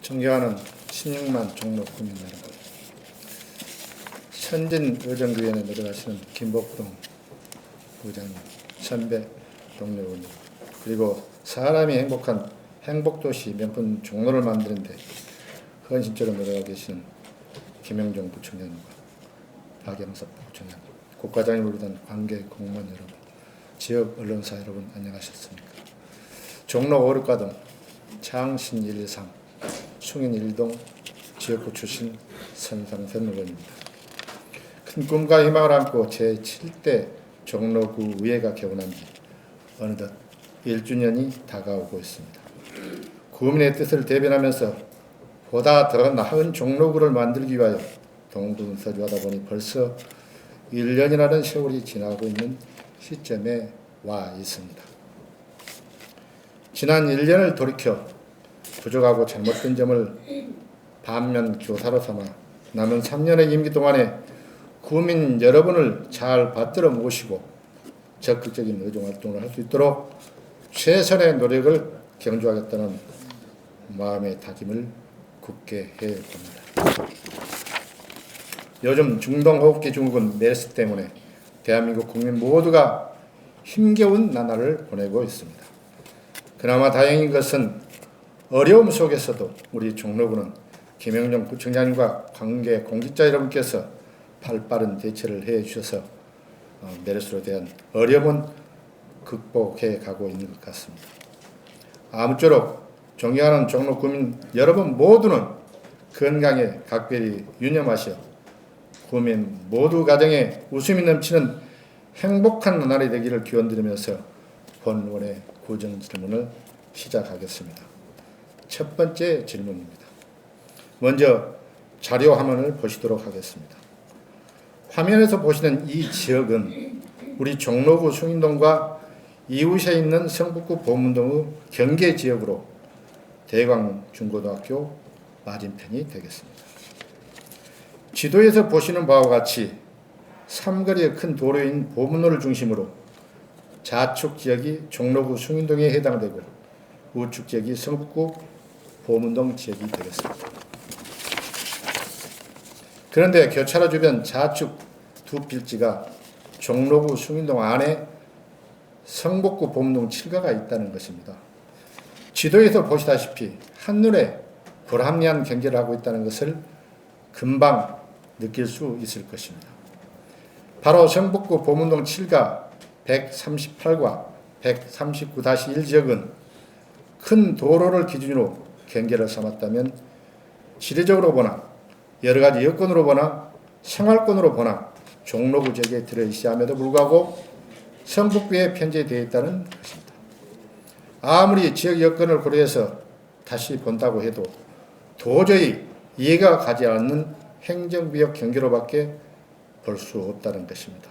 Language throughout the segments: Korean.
존경하는 16만 종로 구민 여러분, 선진의정위원회 내려가시는 김복동 부장님, 선배 동료 의원님, 그리고 사람이 행복한 행복도시 명분 종로를 만드는데 헌신처럼 내려가 계시는 김영종 부총장님과 박영섭 부총장님, 국과장님을 비롯한 관계 공무원 여러분, 지역 언론사 여러분, 안녕하셨습니까? 종로 5륙가동 창신 123 숭인 1동 지역구 출신 선상선 의원입니다. 큰 꿈과 희망을 안고 제7대 종로구 의회가 개원한 지 어느덧 1주년이 다가오고 있습니다. 구민의 뜻을 대변하면서 보다 더 나은 종로구를 만들기 위하여 동분서주하다 보니 벌써 1년이라는 세월이 지나고 있는 시점에 와 있습니다. 지난 1년을 돌이켜 부족하고 잘못된 점을 반면 교사로 삼아 남은 3년의 임기 동안에 구민 여러분을 잘 받들어 모시고 적극적인 의정활동을 할 수 있도록 최선의 노력을 경주하겠다는 마음의 다짐을 굳게 해봅니다. 요즘 중동호흡기 증후군 메르스 때문에 대한민국 국민 모두가 힘겨운 나날을 보내고 있습니다. 그나마 다행인 것은 어려움 속에서도 우리 종로구는 김영종 부총장님과 관계 공직자 여러분께서 발빠른 대처를 해주셔서 메르스로 대한 어려움은 극복해 가고 있는 것 같습니다. 아무쪼록 존경하는 종로 구민 여러분 모두는 건강에 각별히 유념하시어 구민 모두 가정에 웃음이 넘치는 행복한 나날이 되기를 기원드리면서 본원의 구정 질문을 시작하겠습니다. 첫 번째 질문입니다. 먼저 자료 화면을 보시도록 하겠습니다. 화면에서 보시는 이 지역은 우리 종로구 숭인동과 이웃에 있는 성북구 보문동의 경계 지역으로 대광중고등학교 맞은편이 되겠습니다. 지도에서 보시는 바와 같이 삼거리의 큰 도로인 보문로를 중심으로 좌측 지역이 종로구 숭인동에 해당되고 우측 지역이 성북구 보문동 지역이 되겠습니다. 그런데 교차로 주변 좌측 두 필지가 종로구 숭인동 안에 성북구 보문동 7가가 있다는 것입니다. 지도에서 보시다시피 한눈에 불합리한 경계를 하고 있다는 것을 금방 느낄 수 있을 것입니다. 바로 성북구 보문동 7가 138과 139-1 지역은 큰 도로를 기준으로 경계를 삼았다면 지리적으로 보나 여러가지 여건으로 보나 생활권으로 보나 종로구 지역에 들어있어야함에도 불구하고 성북구에 편제되어 있다는 것입니다. 아무리 지역 여건을 고려해서 다시 본다고 해도 도저히 이해가 가지 않는 행정구역 경계로밖에 볼 수 없다는 것입니다.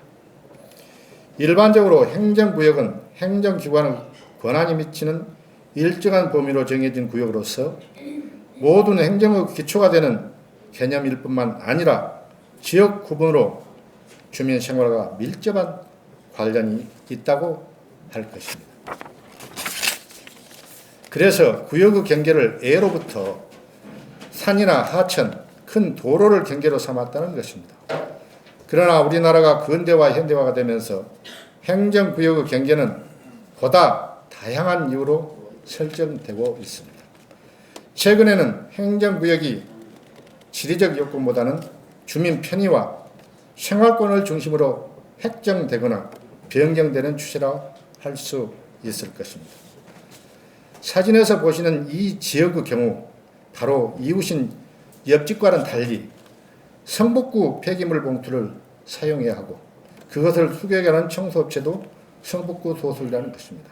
일반적으로 행정구역은 행정기관의 권한이 미치는 일정한 범위로 정해진 구역으로서 모든 행정의 기초가 되는 개념일 뿐만 아니라 지역 구분으로 주민 생활과 밀접한 관련이 있다고 할 것입니다. 그래서 구역의 경계를 A로부터 산이나 하천, 큰 도로를 경계로 삼았다는 것입니다. 그러나 우리나라가 근대화, 현대화가 되면서 행정구역의 경계는 보다 다양한 이유로 설정되고 있습니다. 최근에는 행정구역이 지리적 요건보다는 주민 편의와 생활권을 중심으로 획정되거나 변경되는 추세라 할 수 있을 것입니다. 사진에서 보시는 이 지역의 경우 바로 이웃인 옆집과는 달리 성북구 폐기물 봉투를 사용해야 하고 그것을 수거해가는 청소업체도 성북구 소속이라는 것입니다.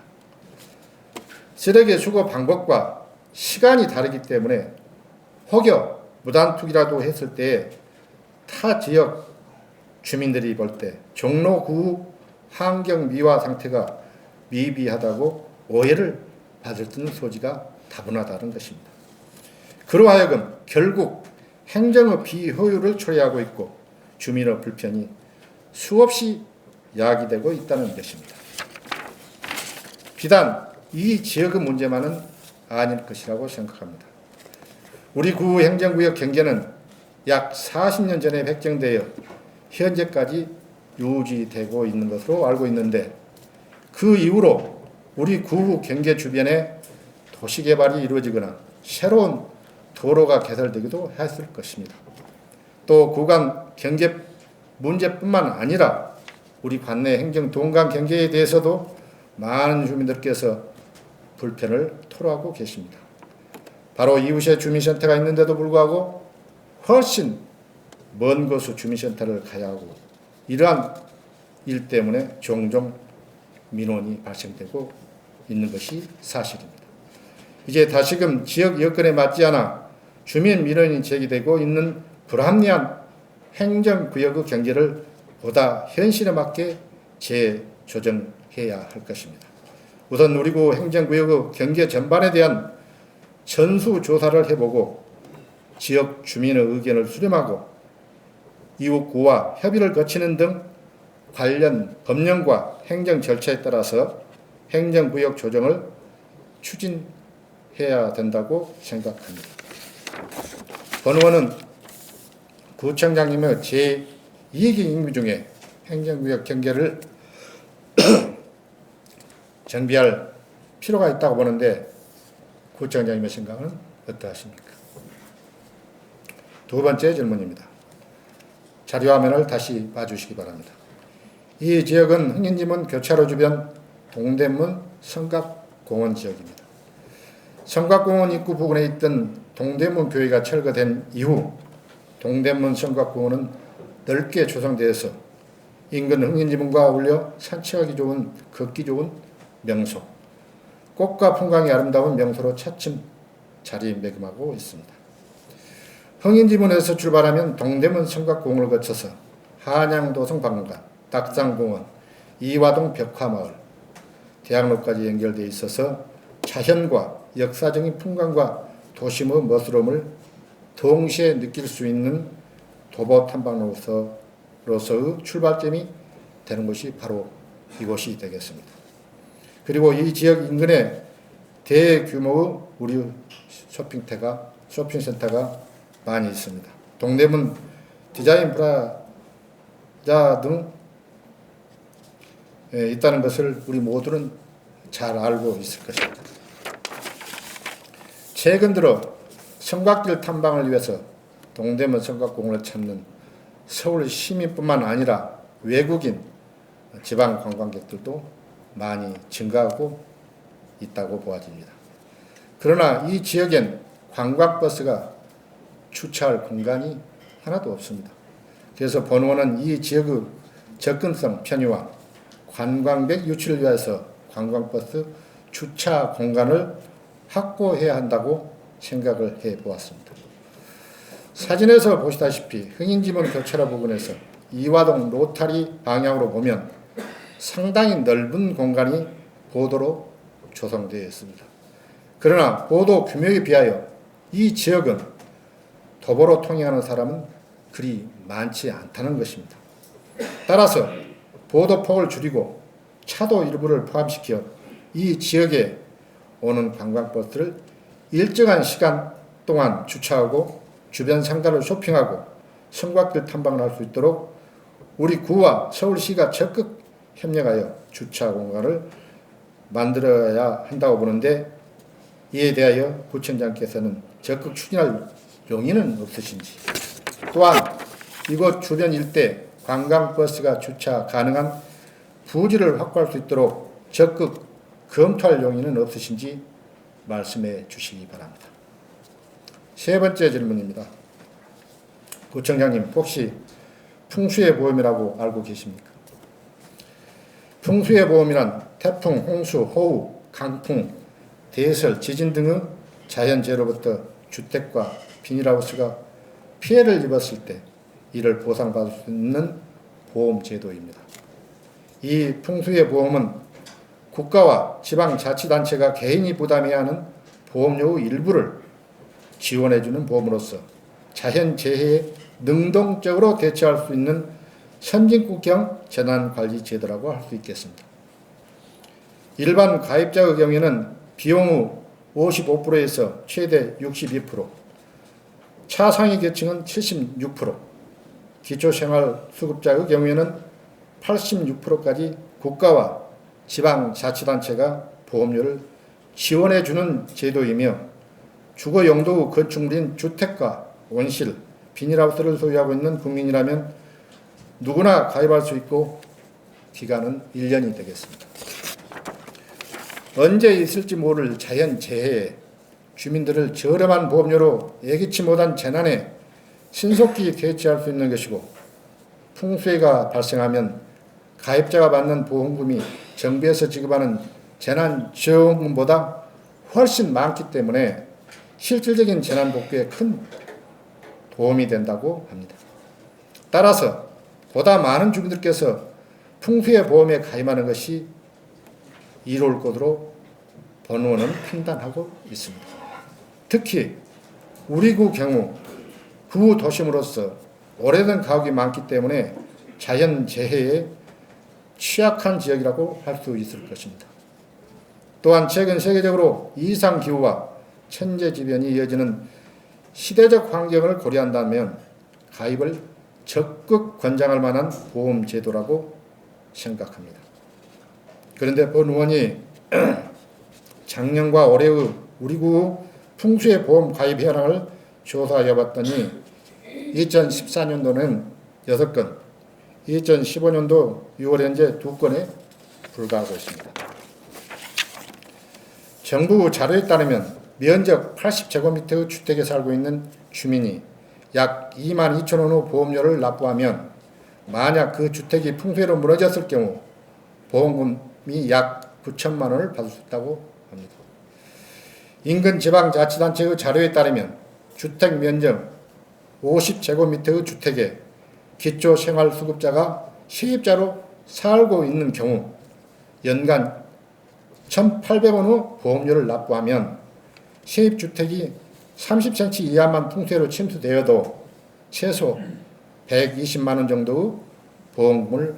쓰레기 수거 방법과 시간이 다르기 때문에 혹여 무단투기라도 했을 때에 타 지역 주민들이 볼 때 종로구 환경 미화 상태가 미비하다고 오해를 받을 수 있는 소지가 다분하다는 것입니다. 그러하여금 결국 행정의 비효율을 초래하고 있고 주민의 불편이 수없이 야기되고 있다는 것입니다. 비단 이 지역의 문제만은 아닐 것이라고 생각합니다. 우리 구 행정구역 경계는 약 40년 전에 획정되어 현재까지 유지되고 있는 것으로 알고 있는데, 그 이후로 우리 구 경계 주변에 도시개발이 이루어지거나 새로운 도로가 개설되기도 했을 것입니다. 또 구간 경계 문제뿐만 아니라 우리 관내 행정 동간 경계에 대해서도 많은 주민들께서 불편을 토로하고 계십니다. 바로 이웃에 주민센터가 있는데도 불구하고 훨씬 먼 곳으로 주민센터를 가야 하고, 이러한 일 때문에 종종 민원이 발생되고 있는 것이 사실입니다. 이제 다시금 지역 여건에 맞지 않아 주민 민원이 제기되고 있는 불합리한 행정구역의 경계를 보다 현실에 맞게 재조정해야 할 것입니다. 우선 우리 구 행정구역의 경계 전반에 대한 전수조사를 해보고 지역 주민의 의견을 수렴하고 이웃구와 협의를 거치는 등 관련 법령과 행정 절차에 따라서 행정구역 조정을 추진해야 된다고 생각합니다. 본 구청장님의 제2기 임무 중에 행정구역 경계를 정비할 필요가 있다고 보는데, 구청장님의 생각은 어떠하십니까? 두 번째 질문입니다. 자료화면을 다시 봐주시기 바랍니다. 이 지역은 흥인지문 교차로 주변 동대문 성곽공원 지역입니다. 성곽공원 입구 부근에 있던 동대문 교회가 철거된 이후 동대문 성곽공원은 넓게 조성되어서 인근 흥인지문과 어울려 산책하기 좋은, 걷기 좋은 명소, 꽃과 풍광이 아름다운 명소로 차츰 자리매김하고 있습니다. 흥인지문에서 출발하면 동대문 성곽공원을 거쳐서 한양도성박물관, 닭상공원, 이화동 벽화마을, 대학로까지 연결되어 있어서 자연과 역사적인 풍광과 도심의 멋스러움을 동시에 느낄 수 있는 도보 탐방로서의 출발점이 되는 것이 바로 이곳이 되겠습니다. 그리고 이 지역 인근에 대규모의 우리 쇼핑센터가 많이 있습니다. 동대문 디자인 프라자 등 있다는 것을 우리 모두는 잘 알고 있을 것입니다. 최근 들어 성곽길 탐방을 위해서 동대문 성곽공원을 찾는 서울 시민뿐만 아니라 외국인 지방 관광객들도 많이 증가하고 있다고 보아집니다. 그러나 이 지역엔 관광버스가 주차할 공간이 하나도 없습니다. 그래서 본원은 이 지역의 접근성 편의와 관광객 유치를 위해서 관광버스 주차 공간을 확보해야 한다고 생각을 해보았습니다. 사진에서 보시다시피 흥인지문 교차로 부근에서 이화동 로타리 방향으로 보면 상당히 넓은 공간이 보도로 조성되어 있습니다. 그러나 보도 규모에 비하여 이 지역은 도보로 통행하는 사람은 그리 많지 않다는 것입니다. 따라서 보도폭을 줄이고 차도 일부를 포함시켜 이 지역에 오는 관광버스를 일정한 시간 동안 주차하고 주변 상가를 쇼핑하고 성곽길 탐방을 할 수 있도록 우리 구와 서울시가 적극 협력하여 주차 공간을 만들어야 한다고 보는데, 이에 대하여 구청장께서는 적극 추진할 용의는 없으신지, 또한 이곳 주변 일대 관광버스가 주차 가능한 부지를 확보할 수 있도록 적극 검토할 용의는 없으신지 말씀해 주시기 바랍니다. 세 번째 질문입니다. 구청장님, 혹시 풍수의 보험이라고 알고 계십니까? 풍수의 보험이란 태풍, 홍수, 호우, 강풍, 대설, 지진 등의 자연재해로부터 주택과 비닐하우스가 피해를 입었을 때 이를 보상받을 수 있는 보험제도입니다. 이 풍수의 보험은 국가와 지방자치단체가 개인이 부담해야 하는 보험료의 일부를 지원해주는 보험으로서 자연재해에 능동적으로 대처할 수 있는 선진국형 재난관리제도라고 할 수 있겠습니다. 일반 가입자의 경우에는 비용의 55%에서 최대 62%, 차상위 계층은 76%, 기초생활수급자의 경우에는 86%까지 국가와 지방자치단체가 보험료를 지원해주는 제도이며 주거 용도 건축물인 주택과 온실, 비닐하우스를 소유하고 있는 국민이라면 누구나 가입할 수 있고 기간은 1년이 되겠습니다. 언제 있을지 모를 자연재해에 주민들을 저렴한 보험료로 예기치 못한 재난에 신속히 대처할 수 있는 것이고 풍수해가 발생하면 가입자가 받는 보험금이 정부에서 지급하는 재난지원금보다 훨씬 많기 때문에 실질적인 재난 복구에 큰 도움이 된다고 합니다. 따라서 보다 많은 주민들께서 풍수해 보험에 가입하는 것이 이로울 것으로 본원은 판단하고 있습니다. 특히 우리 구 경우 구 도심으로서 오래된 가옥이 많기 때문에 자연재해에 취약한 지역이라고 할 수 있을 것입니다. 또한 최근 세계적으로 이상기후와 천재지변이 이어지는 시대적 환경을 고려한다면 가입을 적극 권장할 만한 보험 제도라고 생각합니다. 그런데 본 의원이 작년과 올해의 우리 구 풍수해 보험 가입 현황을 조사해 봤더니 2014년도는 6건, 2015년도 6월 현재 2건에 불과하고 있습니다. 정부 자료에 따르면 면적 80제곱미터의 주택에 살고 있는 주민이 약 2만 2천 원의 보험료를 납부하면 만약 그 주택이 풍수해로 무너졌을 경우 보험금이 약 9천만 원을 받을 수 있다고 합니다. 인근 지방자치단체의 자료에 따르면 주택 면적 50제곱미터의 주택에 기초생활수급자가 세입자로 살고 있는 경우 연간 1,800원의 보험료를 납부하면 세입주택이 30cm 이하만 풍수해로 침수되어도 최소 120만 원 정도의 보험금을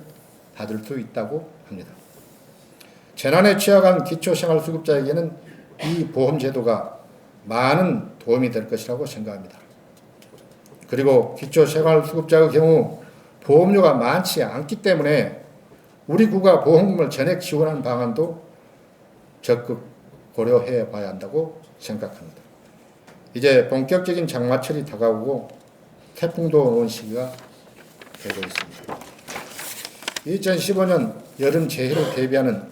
받을 수 있다고 합니다. 재난에 취약한 기초생활수급자에게는 이 보험제도가 많은 도움이 될 것이라고 생각합니다. 그리고 기초생활수급자의 경우 보험료가 많지 않기 때문에 우리 구가 보험금을 전액 지원하는 방안도 적극 고려해 봐야 한다고 생각합니다. 이제 본격적인 장마철이 다가오고 태풍도 오는 시기가 되고 있습니다. 2015년 여름 재해를 대비하는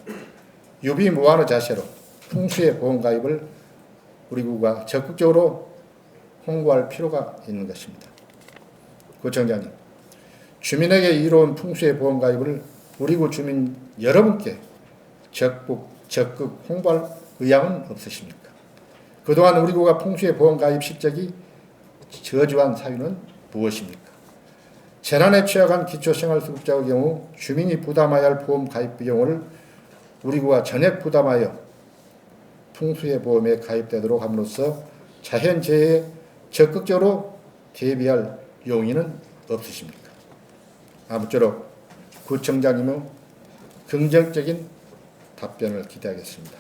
유비무환의 자세로 풍수해 보험 가입을 우리 구가 적극적으로 홍보할 필요가 있는 것입니다. 구청장님, 주민에게 이로운 풍수해 보험 가입을 우리 구 주민 여러분께 적극 홍보할 의향은 없으십니까? 그동안 우리 구가 풍수해 보험 가입 실적이 저조한 사유는 무엇입니까? 재난에 취약한 기초생활수급자의 경우 주민이 부담해야 할 보험 가입 비용을 우리 구가 전액 부담하여 풍수해 보험에 가입되도록 함으로써 자연재해에 적극적으로 대비할 용의는 없으십니까? 아무쪼록 구청장님의 긍정적인 답변을 기대하겠습니다.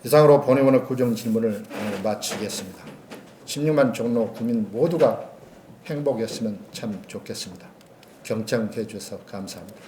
이상으로 본의원의 구정 질문을 마치겠습니다. 16만 종로 구민 모두가 행복했으면 참 좋겠습니다. 경청해 주셔서 감사합니다.